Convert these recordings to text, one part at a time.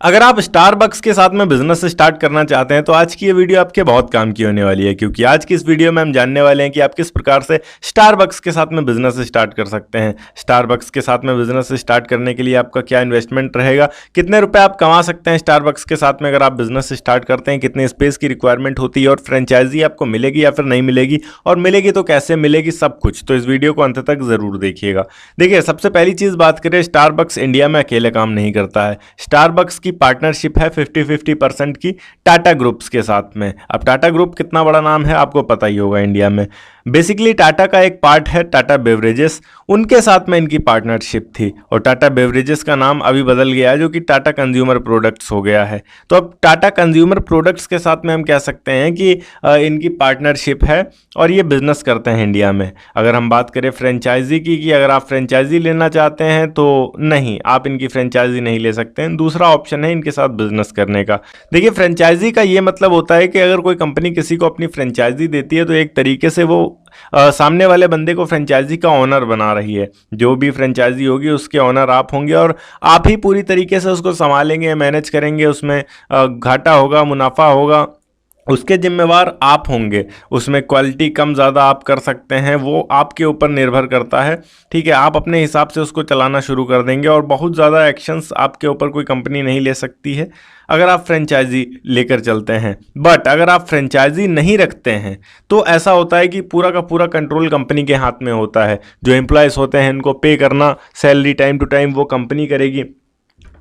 अगर आप स्टारबक्स के साथ में बिजनेस स्टार्ट करना चाहते हैं तो आज की ये वीडियो आपके बहुत काम की होने वाली है, क्योंकि आज की इस वीडियो में हम जानने वाले हैं कि आप किस प्रकार से स्टारबक्स के साथ में बिजनेस स्टार्ट कर सकते हैं। स्टारबक्स के साथ में बिजनेस स्टार्ट करने के लिए आपका क्या इन्वेस्टमेंट रहेगा, कितने रुपए आप कमा सकते हैं स्टारबक्स के साथ में अगर आप बिजनेस स्टार्ट करते हैं, कितने स्पेस की रिक्वायरमेंट होती है और फ्रेंचाइजी आपको मिलेगी या फिर नहीं मिलेगी, और मिलेगी तो कैसे मिलेगी, सब कुछ। तो इस वीडियो को अंत तक जरूर देखिएगा। देखिए, सबसे पहली चीज बात करें, स्टारबक्स इंडिया में अकेले काम नहीं करता है। स्टारबक्स की पार्टनरशिप है 50-50% की टाटा ग्रुप्स के साथ में। अब टाटा ग्रुप कितना बड़ा नाम है आपको पता ही होगा इंडिया में। बेसिकली टाटा का एक पार्ट है टाटा बेवरेजेस, उनके साथ में इनकी पार्टनरशिप थी और टाटा बेवरेजेस का नाम अभी बदल गया है जो कि टाटा कंज्यूमर प्रोडक्ट्स हो गया है। तो अब टाटा कंज्यूमर प्रोडक्ट्स के साथ में हम कह सकते हैं कि इनकी पार्टनरशिप है और ये बिजनेस करते हैं इंडिया में। अगर हम बात करें फ्रेंचाइजी की कि अगर आप फ्रेंचाइजी लेना चाहते हैं तो नहीं, आप इनकी फ्रेंचाइजी नहीं ले सकते हैं। दूसरा ऑप्शन है इनके साथ बिजनेस करने का। देखिए, फ्रेंचाइजी का ये मतलब होता है कि अगर कोई कंपनी किसी को अपनी फ्रेंचाइजी देती है तो एक तरीके से वो सामने वाले बंदे को फ्रेंचाइजी का ओनर बना रही है। जो भी फ्रेंचाइजी होगी उसके ओनर आप होंगे और आप ही पूरी तरीके से उसको संभालेंगे, मैनेज करेंगे। उसमें घाटा होगा, मुनाफा होगा, उसके जिम्मेवार आप होंगे। उसमें क्वालिटी कम ज़्यादा आप कर सकते हैं, वो आपके ऊपर निर्भर करता है। ठीक है, आप अपने हिसाब से उसको चलाना शुरू कर देंगे और बहुत ज़्यादा एक्शंस आपके ऊपर कोई कंपनी नहीं ले सकती है अगर आप फ्रेंचाइजी लेकर चलते हैं। बट अगर आप फ्रेंचाइजी नहीं रखते हैं तो ऐसा होता है कि पूरा का पूरा कंट्रोल कंपनी के हाथ में होता है। जो एम्प्लॉयज़ होते हैं इनको पे करना, सैलरी टाइम टू टाइम वो कंपनी करेगी,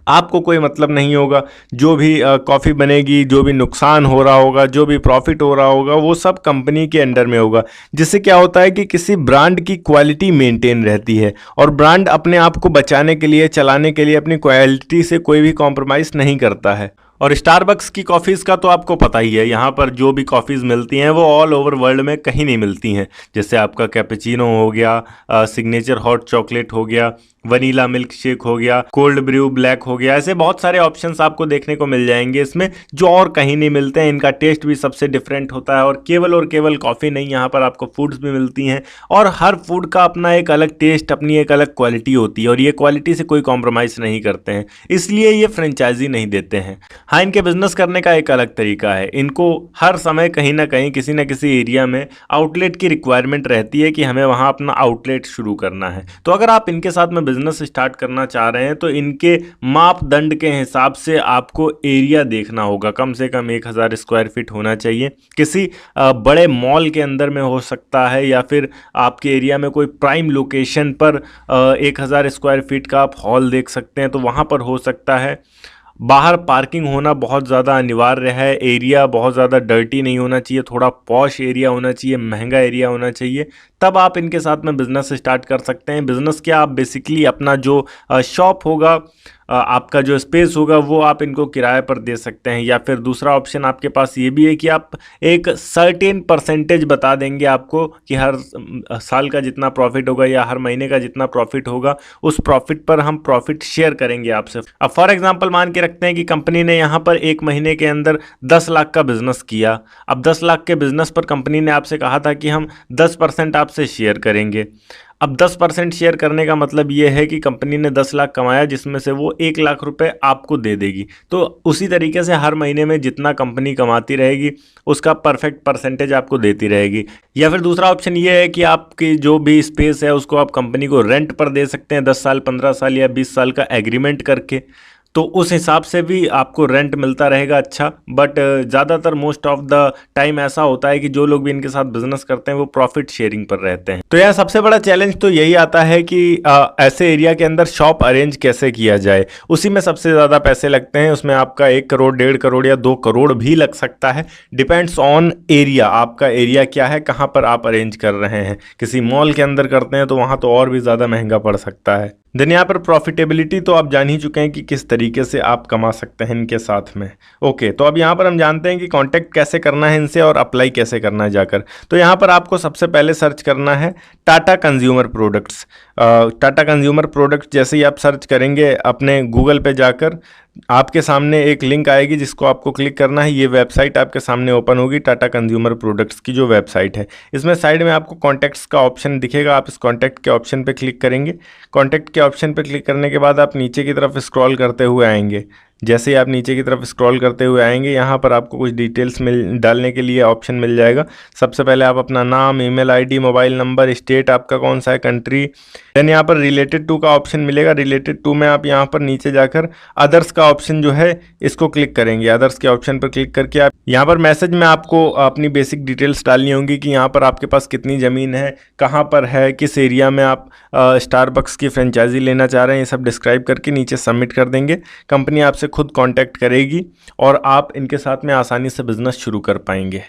आपको कोई मतलब नहीं होगा। जो भी कॉफ़ी बनेगी, जो भी नुकसान हो रहा होगा, जो भी प्रॉफिट हो रहा होगा, वो सब कंपनी के अंडर में होगा। जिससे क्या होता है कि किसी ब्रांड की क्वालिटी मेंटेन रहती है और ब्रांड अपने आप को बचाने के लिए, चलाने के लिए अपनी क्वालिटी से कोई भी कॉम्प्रोमाइज़ नहीं करता है। और स्टारबक्स की कॉफ़ीज़ का तो आपको पता ही है, यहाँ पर जो भी कॉफ़ीज़ मिलती हैं वो ऑल ओवर वर्ल्ड में कहीं नहीं मिलती हैं। जैसे आपका कैपेचिनो हो गया, सिग्नेचर हॉट चॉकलेट हो गया, वनीला मिल्क शेक हो गया, कोल्ड ब्रू ब्लैक हो गया, ऐसे बहुत सारे ऑप्शंस आपको देखने को मिल जाएंगे इसमें जो और कहीं नहीं मिलते हैं। इनका टेस्ट भी सबसे डिफरेंट होता है और केवल कॉफ़ी नहीं, यहाँ पर आपको फूड्स भी मिलती हैं और हर फूड का अपना एक अलग टेस्ट, अपनी एक अलग क्वालिटी होती है और ये क्वालिटी से कोई कॉम्प्रोमाइज़ नहीं करते हैं, इसलिए ये फ्रेंचाइजी नहीं देते हैं। हाँ, इनके बिजनेस करने का एक अलग तरीका है। इनको हर समय कहीं ना कहीं किसी न किसी एरिया में आउटलेट की रिक्वायरमेंट रहती है कि हमें वहाँ अपना आउटलेट शुरू करना है। तो अगर आप इनके साथ में बिजनेस स्टार्ट करना चाह रहे हैं तो इनके मापदंड के हिसाब से आपको एरिया देखना होगा। कम से कम 1000 स्क्वायर फीट होना चाहिए। किसी बड़े मॉल के अंदर में हो सकता है या फिर आपके एरिया में कोई प्राइम लोकेशन पर 1000 स्क्वायर फीट का आप हॉल देख सकते हैं तो वहाँ पर हो सकता है। बाहर पार्किंग होना बहुत ज़्यादा अनिवार्य है। एरिया बहुत ज़्यादा डर्टी नहीं होना चाहिए, थोड़ा पॉश एरिया होना चाहिए, महंगा एरिया होना चाहिए, तब आप इनके साथ में बिज़नेस स्टार्ट कर सकते हैं। बिज़नेस क्या, आप बेसिकली अपना जो शॉप होगा, आपका जो स्पेस होगा वो आप इनको किराए पर दे सकते हैं। या फिर दूसरा ऑप्शन आपके पास ये भी है कि आप एक सर्टेन परसेंटेज बता देंगे आपको कि हर साल का जितना प्रॉफिट होगा या हर महीने का जितना प्रॉफिट होगा उस प्रॉफिट पर हम प्रॉफिट शेयर करेंगे आपसे। अब फॉर एग्जांपल मान के रखते हैं कि कंपनी ने यहाँ पर एक महीने के अंदर 10 लाख का बिजनेस किया। अब 10 लाख के बिजनेस पर कंपनी ने आपसे कहा था कि हम 10% आपसे शेयर करेंगे। अब 10% शेयर करने का मतलब ये है कि कंपनी ने 10 लाख कमाया जिसमें से वो 1 लाख रुपए आपको दे देगी। तो उसी तरीके से हर महीने में जितना कंपनी कमाती रहेगी उसका परफेक्ट परसेंटेज आपको देती रहेगी। या फिर दूसरा ऑप्शन ये है कि आपकी जो भी स्पेस है उसको आप कंपनी को रेंट पर दे सकते हैं 10 साल, 15 साल या 20 साल का एग्रीमेंट करके, तो उस हिसाब से भी आपको रेंट मिलता रहेगा अच्छा। बट ज़्यादातर मोस्ट ऑफ द टाइम ऐसा होता है कि जो लोग भी इनके साथ बिजनेस करते हैं वो प्रॉफिट शेयरिंग पर रहते हैं। तो यार सबसे बड़ा चैलेंज तो यही आता है कि ऐसे एरिया के अंदर शॉप अरेंज कैसे किया जाए। उसी में सबसे ज़्यादा पैसे लगते हैं। उसमें आपका 1 करोड़, 1.5 करोड़ या 2 करोड़ भी लग सकता है, डिपेंड्स ऑन एरिया। आपका एरिया क्या है, कहाँ पर आप अरेंज कर रहे हैं। किसी मॉल के अंदर करते हैं तो वहाँ तो और भी ज़्यादा महंगा पड़ सकता है। देन यहाँ पर प्रॉफिटेबिलिटी तो आप जान ही चुके हैं कि किस तरीके से आप कमा सकते हैं इनके साथ में। ओके, तो अब यहाँ पर हम जानते हैं कि कांटेक्ट कैसे करना है इनसे और अप्लाई कैसे करना है जाकर। तो यहाँ पर आपको सबसे पहले सर्च करना है Tata consumer products. Tata consumer products जैसे ही आप सर्च करेंगे अपने गूगल पे जाकर आपके सामने एक लिंक आएगी जिसको आपको क्लिक करना है। ये वेबसाइट आपके सामने ओपन होगी, टाटा कंज्यूमर प्रोडक्ट्स की जो वेबसाइट है। इसमें साइड में आपको कॉन्टैक्ट्स का ऑप्शन दिखेगा, आप इस कॉन्टैक्ट के ऑप्शन पे क्लिक करेंगे। कॉन्टैक्ट के ऑप्शन पे क्लिक करने के बाद आप नीचे की तरफ स्क्रॉल करते हुए आएंगे। जैसे ही आप नीचे की तरफ स्क्रॉल करते हुए आएंगे, यहाँ पर आपको कुछ डिटेल्स डालने के लिए ऑप्शन मिल जाएगा। सबसे पहले आप अपना नाम, email ID, mobile number, state आपका कौन सा है, कंट्री, देन यहाँ पर रिलेटेड टू का ऑप्शन मिलेगा। रिलेटेड टू में आप यहाँ पर नीचे जाकर अदर्स का ऑप्शन जो है इसको क्लिक करेंगे। अदर्स के ऑप्शन पर क्लिक करके आप यहाँ पर मैसेज में आपको अपनी बेसिक डिटेल्स डालनी होंगी कि यहाँ पर आपके पास कितनी ज़मीन है, कहाँ पर है, किस एरिया में आप स्टारबक्स की फ्रेंचाइजी लेना चाह रहे हैं, ये सब डिस्क्राइब करके नीचे सबमिट कर देंगे। कंपनी आपसे खुद कांटेक्ट करेगी और आप इनके साथ में आसानी से बिजनेस शुरू कर पाएंगे।